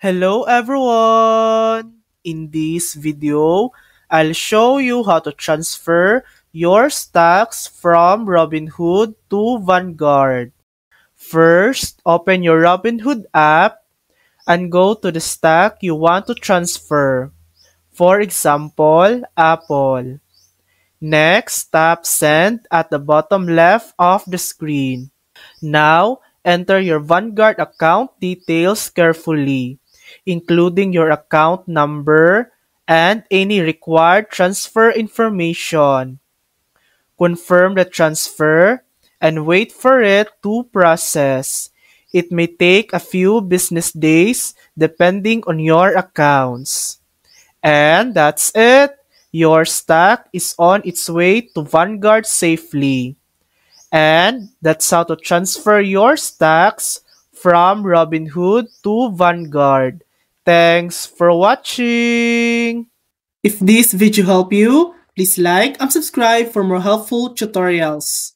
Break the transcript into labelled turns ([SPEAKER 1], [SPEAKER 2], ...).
[SPEAKER 1] Hello everyone! In this video, I'll show you how to transfer your stocks from Robinhood to Vanguard. First, open your Robinhood app and go to the stock you want to transfer. For example, Apple. Next, tap Send at the bottom left of the screen. Now, enter your Vanguard account details carefully, including your account number and any required transfer information. Confirm the transfer and wait for it to process. It may take a few business days depending on your accounts. And that's it. Your stock is on its way to Vanguard safely. And that's how to transfer your stocks from Robinhood to Vanguard. Thanks for watching! If this video helped you, please like and subscribe for more helpful tutorials.